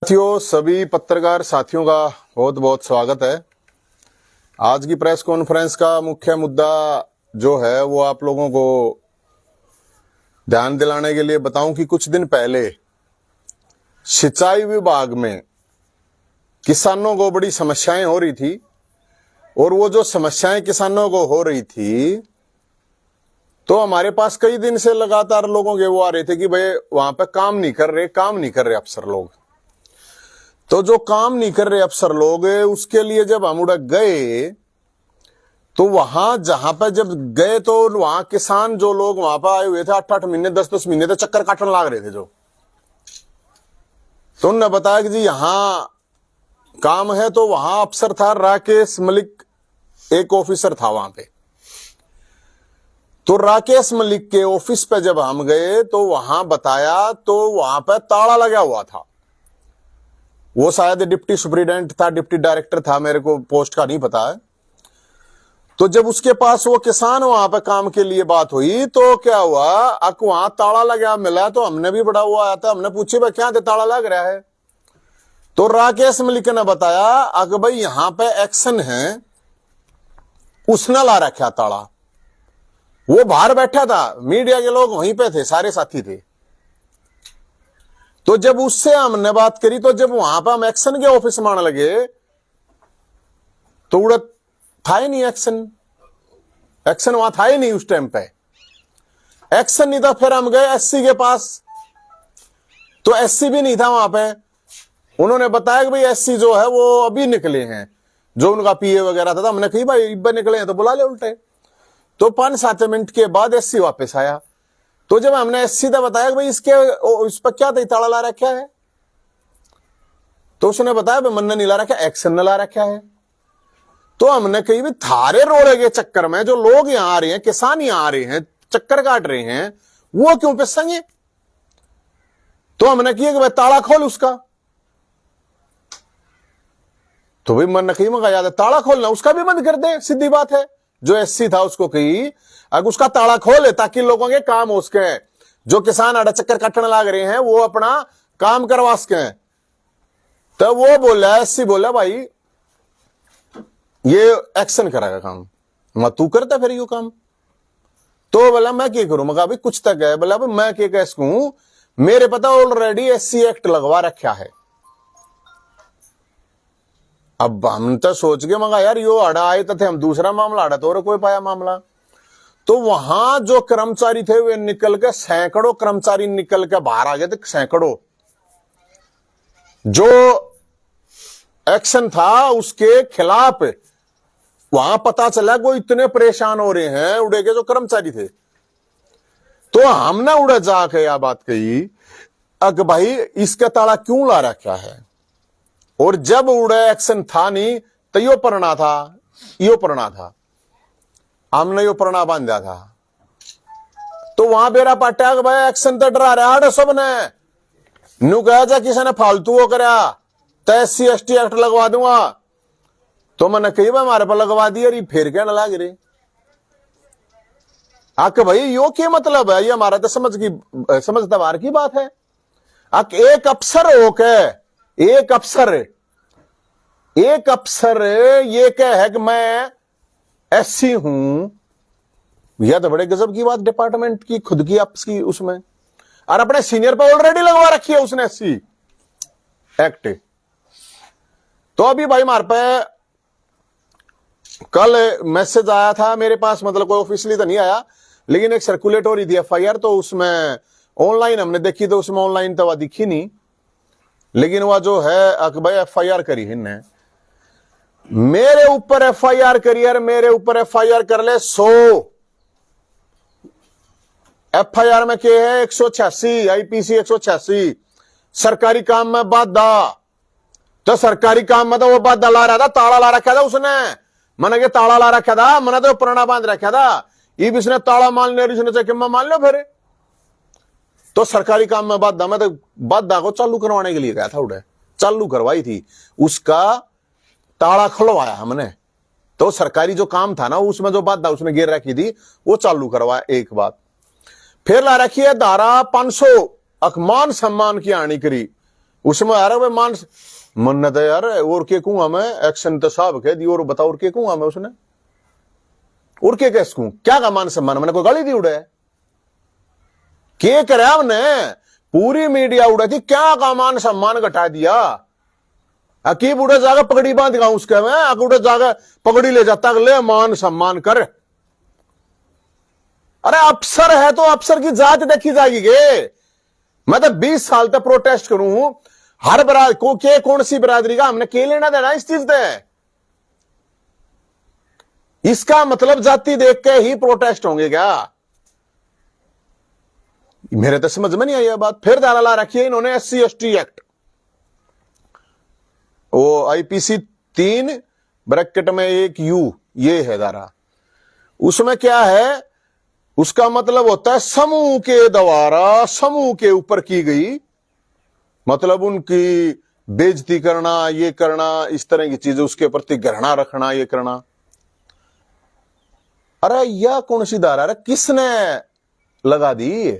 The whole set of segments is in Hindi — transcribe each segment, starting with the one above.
साथियों, सभी पत्रकार साथियों का बहुत बहुत स्वागत है। आज की प्रेस कॉन्फ्रेंस का मुख्य मुद्दा जो है वो आप लोगों को ध्यान दिलाने के लिए बताऊं कि कुछ दिन पहले सिंचाई विभाग में किसानों को बड़ी समस्याएं हो रही थी और वो जो समस्याएं किसानों को हो रही थी तो हमारे पास कई दिन से लगातार लोगों के वो आ रहे थे कि भाई वहां पे काम नहीं कर रहे अफसर लोग। तो जो काम नहीं कर रहे अफसर लोग, उसके लिए जब हम उड़ गए तो वहां जहां पर जब गए तो वहां किसान जो लोग वहां पर आए हुए थे 8-8 महीने 10-10 महीने तक चक्कर काटने लग रहे थे जो। तो उन्होंने बताया कि जी यहां काम है। तो वहां अफसर था राकेश मलिक, एक ऑफिसर था वहां पे। तो राकेश मलिक के ऑफिस पे जब हम गए तो वहां बताया तो वहां पर ताला लगा हुआ था। वो शायद डिप्टी सुपरिटेंडेंट था, डिप्टी डायरेक्टर था, मेरे को पोस्ट का नहीं पता है। तो जब उसके पास वो किसान वहां पे काम के लिए बात हुई तो क्या हुआ, अक वहां ताला लगा मिला। तो हमने भी बड़ा हुआ आया था, हमने पूछे भाई क्या ताला लग रहा है। तो राकेश मलिक ने बताया अक भाई यहां पे एक्शन है, उसने ला रखा ताला। वो बाहर बैठा था, मीडिया के लोग वहीं पे थे, सारे साथी थे। तो जब उससे हमने बात करी तो जब वहां पर हम एक्शन के ऑफिस में आने लगे तो उड़त था ही नहीं एक्शन वहां था ही नहीं। उस टाइम पे एक्शन नहीं था। फिर हम गए एससी के पास तो एससी भी नहीं था वहां पे। उन्होंने बताया कि भाई एससी जो है वो अभी निकले हैं, जो उनका पीए वगैरह था। हमने कही भाई इब्बे निकले हैं तो बुला ले उल्टे। तो 5-7 मिनट के बाद एससी वापस आया। तो जब हमने एससी का बताया कि भाई इस पर क्या ताला ला रखा है, तो उसने बताया भाई मन ने नहीं ला रखा, एक्शन ने ला रखा है। तो हमने कही भाई थारे रोड़े के चक्कर में जो लोग यहां आ रहे हैं, किसान यहां आ रहे हैं, चक्कर काट रहे हैं, वो क्यों पिसेंगे। तो हमने किया कि भाई ताला खोल उसका। तो भाई मन ने कही मगा याद है ताला खोलना, उसका भी बंद कर दे, सीधी बात है। जो एससी था उसको कही अगर उसका ताला खोले ताकि लोगों के काम हो सके, जो किसान आड़ा चक्कर काटने लग रहे हैं वो अपना काम करवा सके। तो वो बोला, एससी बोला भाई ये एक्शन करेगा काम, मैं तू करता फिर यो काम। तो बोला मैं क्या करूं, मगर अभी कुछ तक है। बोला मैं क्या कह सकूं, मेरे पता ऑलरेडी एससी एक्ट लगवा रखा है। अब हम तो सोच के मगा यार यो आड़ा आए थे हम दूसरा मामला आड़ा तो और कोई पाया मामला। तो वहां जो कर्मचारी थे वे निकल के, सैकड़ों कर्मचारी निकल के बाहर आ गए थे, सैकड़ों। जो एक्शन था उसके खिलाफ वहां पता चला कोई इतने परेशान हो रहे हैं उड़े के जो कर्मचारी थे। तो हमने उड़े जाके यह बात कही अग भाई इसका ताला क्यों ला रखा है। और जब उड़े एक्शन था नहीं तो यो परना था, हमने यो परना बांधा था। तो वहां बेरा पाटा भाई एक्शन तो डरा रहा सब ने नु कहा जा किसी ने फालतू वो करा तो SC ST एक्ट लगवा दूंगा। तो मैंने कही भाई हमारे पर लगवा दिया, फिर क्या न लाग रही आक भाई यो क्या मतलब है। ये हमारा तो समझता बाहर की बात है। आक एक अफसर होके एक अफसर ये कह है कि मैं एससी हूं, यह तो बड़े गजब की बात। डिपार्टमेंट की खुद की आपस की उसमें, और अपने सीनियर पे ऑलरेडी लगवा रखी है उसने एससी एक्ट। तो अभी भाई हमारे पे कल मैसेज आया था मेरे पास, मतलब कोई ऑफिशियली तो नहीं आया लेकिन एक सर्कुलेट हो रही थी FIR। तो उसमें ऑनलाइन हमने देखी तो उसमें ऑनलाइन तो वह दिखी नहीं, लेकिन वह जो है भाई FIR करी है मेरे ऊपर FIR करी है, मेरे ऊपर FIR कर ले 100। FIR में क्या है 186 IPC 186 सरकारी काम में बाधा। तो सरकारी काम में तो वो बाधा ला रहा था, ताला ला रखा था उसने। मैंने के ताला ला रखा था, मैंने तो पुराना बांध रखा था। ये भी इसने ताला मान लिया, इसने चाहे मान लो फिर। तो सरकारी काम में बाधा, मैं तो बाधा को चालू करवाने के लिए गया था, उड़े चालू करवाई थी, उसका ताला खुलवाया हमने। तो सरकारी जो काम था ना उसमें जो बाधा उसने गिर रखी थी वो चालू करवाया। एक बात फिर ला रखी है धारा 500 मान सम्मान की हानि करी। उसमें आ रहा भाई मान मन्नत है यार, और के कुआ में एक्शन तो साहब कह दी, और बताओ और के कुआ में उसने और के कैस कू क्या का मान सम्मान, मैंने कोई गाली दी उड़े के करे हमने, पूरी मीडिया उड़े थी, क्या का मान सम्मान घटा दिया। अकीब उड़े जाकर पगड़ी बांध गया उसके में, उड़े जाकर पगड़ी ले जाता ले मान सम्मान कर। अरे अफसर है तो अफसर की जात देखी जाएगी गे। मैं तो 20 साल तक प्रोटेस्ट करूं हूं, हर बरादरी को के कौन सी बरादरी का हमने के लेना देना इस चीज से। इसका मतलब जाति देख के ही प्रोटेस्ट होंगे क्या? मेरे तो समझ में नहीं आई यह बात। फिर धारा ला रखी है इन्होंने SC ST एक्ट, वो IPC 3 ब्रैकेट में 1 U, ये है धारा। उसमें क्या है, उसका मतलब होता है समूह के द्वारा समूह के ऊपर की गई, मतलब उनकी बेइज्जती करना, ये करना, इस तरह की चीजें, उसके प्रति घृणा रखना, ये करना। अरे यह कौन सी धारा है, किसने लगा दी,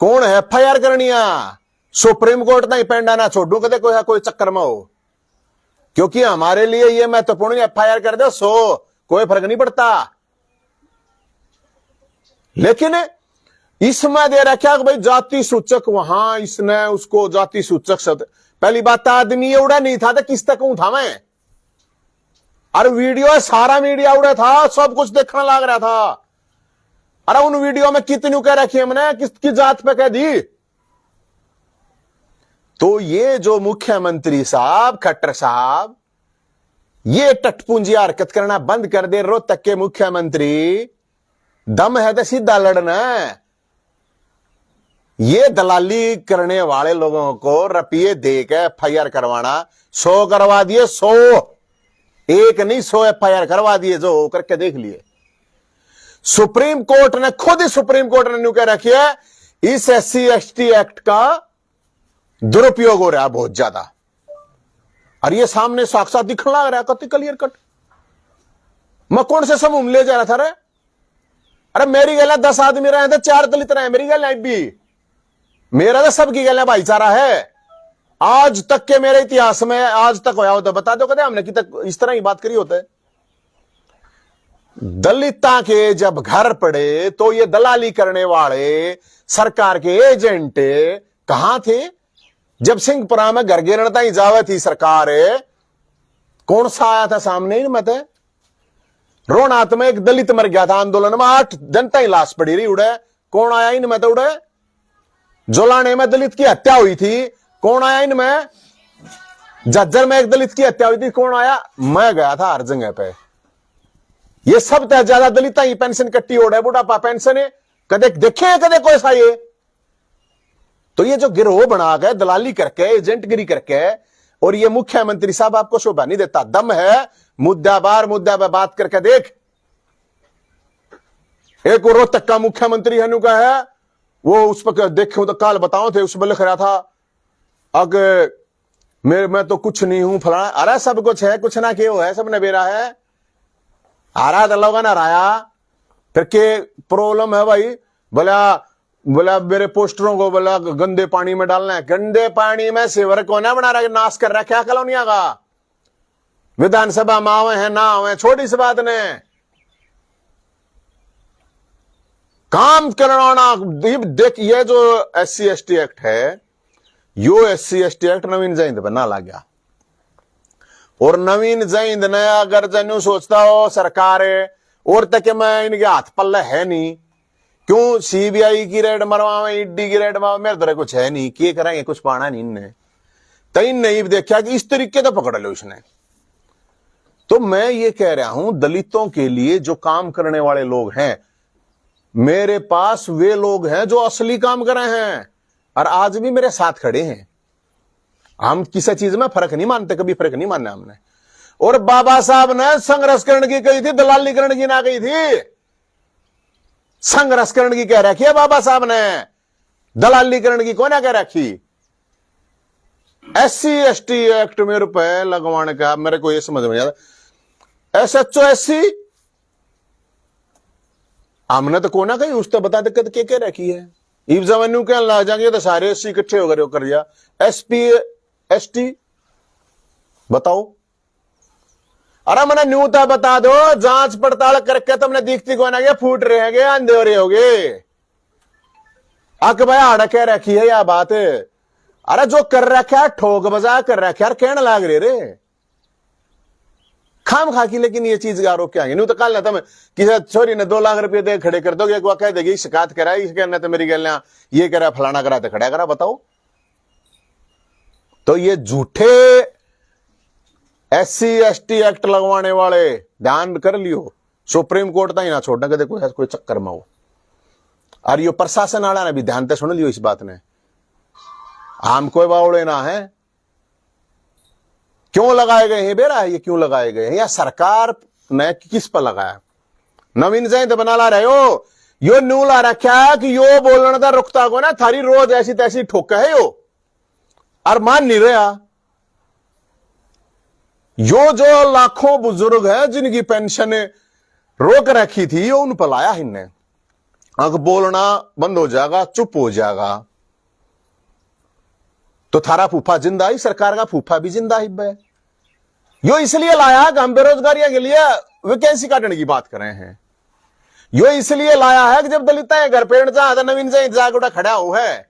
कौन है FIR करनिया? सुप्रीम कोर्ट नहीं पेंडा ना छोड़ू कदे कोई चक्कर में हो, क्योंकि हमारे लिए ये महत्वपूर्ण FIR कर दे 100 कोई फर्क नहीं पड़ता। लेकिन इसमें दे रखा कि भाई जाति सूचक, वहां इसने उसको जाति सूचक शब्द, पहली बात आदमी उड़ा नहीं था तो किस तक था मैं, और वीडियो सारा मीडिया उड़ा था, सब कुछ देखने लग रहा था। अरे उन वीडियो में कितनी कह रखी हमने, किसकी जात पे कह दी। तो ये जो मुख्यमंत्री साहब खट्टर साहब, ये टटपुंजी हरकत करना बंद कर दे। रोहतक के मुख्यमंत्री, दम है तो सीधा लड़ना। ये दलाली करने वाले लोगों को रुपये देकर FIR करवाना, 100 करवा दिए, 100, एक नहीं 100 FIR करवा दिए, जो करके देख लिए। सुप्रीम कोर्ट ने खुद ही, सुप्रीम कोर्ट ने कह रखी है इस SC ST एक्ट का दुरुपयोग हो रहा है बहुत ज्यादा, और ये सामने साक्षात दिखने लग रहा है, कति क्लियर कट। मैं कौन से समूह में ले जा रहा था रे? अरे मेरी गैला 10 आदमी रहे थे, 4 दलित रहे, मेरी गैला भी, मेरा तो सबकी गैला भाईचारा है। आज तक के मेरे इतिहास में आज तक होया होता बता दो, कदे हमने कि तक इस तरह की बात करी होता है। दलिता के जब घर पड़े तो ये दलाली करने वाले सरकार के एजेंट कहां थे? जब सिंहपुरा में घर गिरणता ही जावे थी सरकार, कौन सा आया था सामने? मत रोनात में एक दलित मर गया था आंदोलन में, 8 जनता ही लाश पड़ी रही उड़े, कौन आया इनमें? तो उड़े जोलाने में दलित की हत्या हुई थी, कौन आया इनमें? झज्जर में एक दलित की हत्या हुई थी, कौन आया? मैं गया था हर जगह पे। ये सब ज्यादा दलित ही पेंशन कट्टी ओढ़े, बुढ़ापा पेंशन है, कदे देखे कदे कोई सा ये? तो ये जो गिरोह बना गए दलाली करके, एजेंटगिरी करके, और ये मुख्यमंत्री साहब आपको शोभा नहीं देता। दम है मुद्दा पे बात करके देख। एक रोहतक का मुख्यमंत्री है का है, वो उस पर देखो तो काल बताओ थे, उसमें लिख रहा था अगर मैं तो कुछ नहीं हूं फलाना। अरे सब कुछ है, कुछ ना क्यों है, सब नबेरा है। आरा दलोगा ना राया, फिर के प्रॉब्लम है भाई? बोला मेरे पोस्टरों को बोला गंदे पानी में डालना है। गंदे पानी में सेवर को ना बना रहा, नाश कर रहा, क्या कॉलोनिया का? विधानसभा में आवे हैं ना आवे, छोटी इस बात ने काम करना। देख ये जो SC ST एक्ट है, यो SC ST एक्ट नवीन जयंत पर ना ला गया, और नवीन जयंत ने अगर जनू सोचता हो सरकार और तक मैं इनके हाथ पल्ले है नहीं, क्यों CBI की रेड मरवावे, ED की रेड मरवावे, मेरे तरह कुछ है नहीं, क्या करेंगे, कुछ पाना नहीं इनने। तई नहीं देखा कि इस तरीके तो पकड़ लो उसने। तो मैं ये कह रहा हूं, दलितों के लिए जो काम करने वाले लोग हैं, मेरे पास वे लोग हैं जो असली काम कर रहे हैं, और आज भी मेरे साथ खड़े हैं। हम किसी चीज में फर्क नहीं मानते, कभी फर्क नहीं मानना हमने। और बाबा साहब ने संघर्षकरण की कही थी, दलालीकरण की ना कही थी। संघर्षकरण की कह रखी है बाबा साहब ने, दलालीकरण की कौन कह रखी? SC ST एक्ट में रुपए लगवाने का मेरे को ये समझ में नहीं आता। SHO SC हमने तो कोना कही, उस तो बता दिक्कत क्या कह रखी है। इब जमनू कहने लग जाएंगे तो सारे एससी इकट्ठे होकर कर दिया एसपी एसटी बताओ। अरे मैंने न्यू था बता दो, जांच पड़ताल करके तुमने दिखती को ना फूट रहे गए अंधे हो रहे होगे। अक भाई आड़ कह रखी है या बात। अरे जो कर रखा है ठोक बजा कर रखा है कहने लाग रहे रे खाम खाकी। लेकिन ये चीज का आरोप क्या है? तो कल ना तुम किसी छोरी ने 2 लाख रुपए दे खड़े कर दोगे, एक कह देगी शिकायत करा इसके तो मेरी गल ये करा फलाना करा तो खड़ा करा बताओ। तो ये झूठे SC ST एक्ट लगवाने वाले ध्यान कर लियो, सुप्रीम कोर्ट तक ही ना छोड़ना कदे कोई चक्कर में हो। और ये प्रशासन वाला ने भी ध्यान से सुन लियो इस बात ने, आम कोई बावड़े ना है। क्यों लगाए गए हैं बेरा? ये क्यों लगाए गए हैं या सरकार ने किस पर लगाया? नवीन जयंत बना ला रहे हो यो न्यू ला रखा कि यो बोलने का रुकता को ना थारी रोज ऐसी तैसी ठोक है यो, और मान नहीं रहा। यो जो लाखों बुजुर्ग है जिनकी पेंशन रोक रखी थी यो उन पर लाया इनने। अब बोलना बंद हो जाएगा, चुप हो जाएगा, तो थारा फूफा जिंदा ही, सरकार का फूफा भी जिंदा ही है। यो इसलिए लाया कि हम बेरोजगारियों के लिए वैकेंसी काटने की बात कर रहे हैं। यो इसलिए लाया है कि जब दलित घर पेड़ जा नवीन से जागोड़ा खड़ा हो है,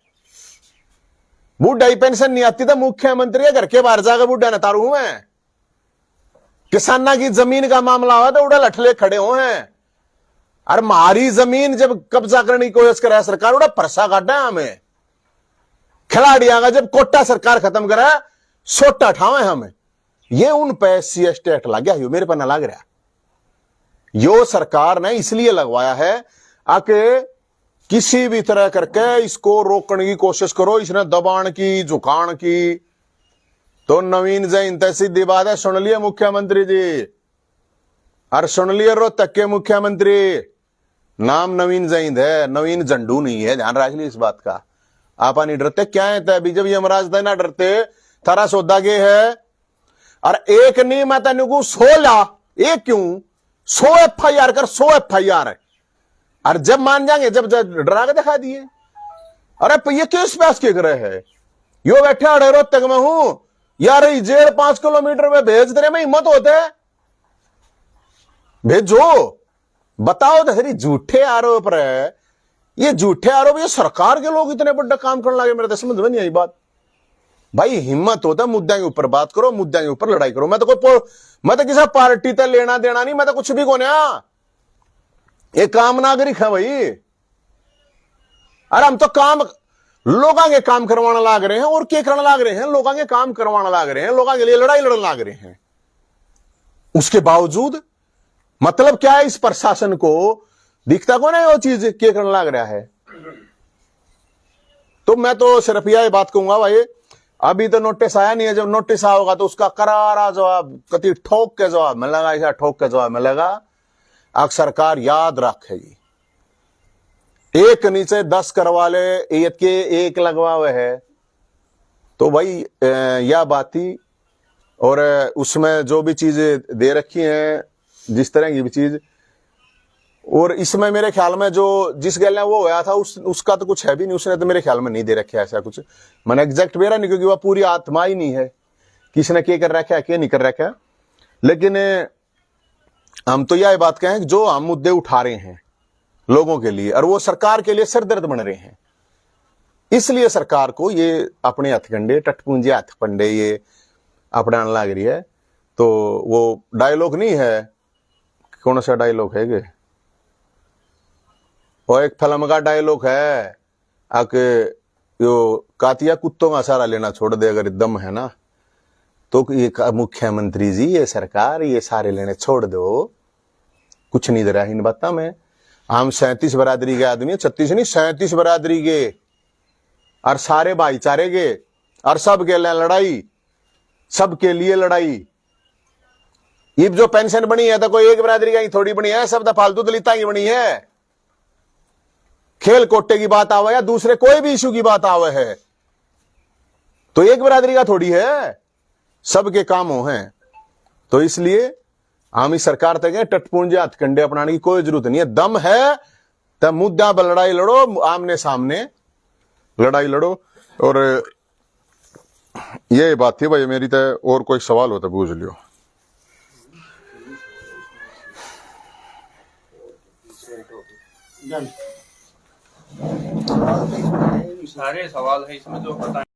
बूढ़ा पेंशन नहीं आती तो मुख्यमंत्री घर के बाहर जाकर बूढ़ा न तारू हुए। किसाना की जमीन का मामला हुआ तो उड़ा लठले खड़े हुए हैं, और हमारी जमीन जब कब्जा करने की कोशिश करे सरकार उड़ा परसा काटा हमें। खिलाड़िया का जब कोटा सरकार खत्म करा सोटा ठावे हमें। ये उन पे SC ST एक्ट लग गया, यो मेरे पर ना लग रहा। यो सरकार ने इसलिए लगवाया है आके किसी भी तरह करके इसको रोकने की कोशिश करो, इसने दबाण की झुकाण की। तो नवीन जयंत सीधी बात है, सुन लिए मुख्यमंत्री जी, और सुन लिए रोहतक के मुख्यमंत्री, नाम नवीन जयंत है, नवीन झंडू नहीं है, ध्यान रख ली इस बात का। आपा नहीं डरते क्या है? अभी जब यमराज थे ना डरते, थारा सौदा गे है। और एक नहीं मैं तेन 16 एक क्यों 100 FIR कर, 100 FIR। और जब मान जाएंगे, जब डरा के दिखा दिए। अरे ये किस प्यास के रहे है? यो बैठे अड़े रोहतक में हूं यार, जेल 5 किलोमीटर में भेज दे में हिम्मत होते है भेजो। बताओ तो सही झूठे आरोप रहे, ये झूठे आरोप, ये सरकार के लोग इतने बड़ा काम करने लगे, मेरे तो समझ में नहीं आई बात। भाई हिम्मत होता है मुद्दे के ऊपर बात करो, मुद्दे के ऊपर लड़ाई करो। मैं तो किसी पार्टी तक लेना देना नहीं, मैं तो कुछ भी को नहीं, एक काम नागरिक है भाई। अरे हम तो काम लोगों के काम करवाना लाग रहे हैं, और क्या करना लाग रहे हैं? लोगों के काम करवाना लाग रहे हैं, लोगों के लिए लड़ाई लड़ने लाग रहे हैं। उसके बावजूद मतलब क्या है? इस प्रशासन को दिखता को ना वो चीज क्या करने लग रहा है। तो मैं तो सिर्फ यह बात कहूंगा भाई, अभी तो नोटिस आया नहीं है, जब नोटिस आएगा तो उसका करारा जवाब, कति ठोक के जवाब मिलेगा, ऐसा ठोक के जवाब मिलेगा। अब सरकार याद रखेगी, एक नीचे 10 करवा ले, एक के 1 लगवा हुए है, तो भाई यह बात ही। और उसमें जो भी चीजें दे रखी हैं, जिस तरह की भी चीज, और इसमें मेरे ख्याल में जो जिस गल वो होया था उसका तो कुछ है भी नहीं, उसने तो मेरे ख्याल में नहीं दे रखा ऐसा कुछ, मैंने एग्जैक्ट मेरा नहीं, क्योंकि वह पूरी आत्मा ही नहीं है किसने क्या कर रखा है क्या नहीं कर रखा है। लेकिन हम तो यह बात कहें जो हम मुद्दे उठा रहे हैं लोगों के लिए, और वो सरकार के लिए सिरदर्द बन रहे हैं, इसलिए सरकार को ये अपने हथकंडे टटपूंजे हथकंडे ये अपनाने लग रही है। तो वो डायलॉग नहीं है, कौन सा डायलॉग है ये? और एक फिल्म का डायलॉग है आके यो कातिया कुत्तों का सहारा लेना छोड़ दे अगर दम है ना, तो ये मुख्यमंत्री जी ये सरकार ये सारे लेने छोड़ दो, कुछ नहीं दे रहा इन बात में। हम 37 बरादरी के आदमी, 36 नहीं 37 बरादरी के, और सारे भाईचारे के, और सब के लिए लड़ाई, सबके लिए लड़ाई। ये जो पेंशन बनी है तो कोई एक बरादरी का ही थोड़ी बनी है, सब तो फालतू दलिता की बनी है। खेल कोटे की बात आवे या दूसरे कोई भी इशू की बात आवे है तो एक बरादरी का थोड़ी है, सबके काम हो हैं। तो इसलिए हम इस सरकार तक टटपूंजे हथकंडे अपनाने की कोई जरूरत नहीं है। दम है तब मुद्दा पर लड़ाई लड़ो आमने सामने, लड़ाई लड़ो। और ये बात थी भाई मेरी। तो और कोई सवाल हो तो पूछ लियो। सारे सवाल है इसमें जो पता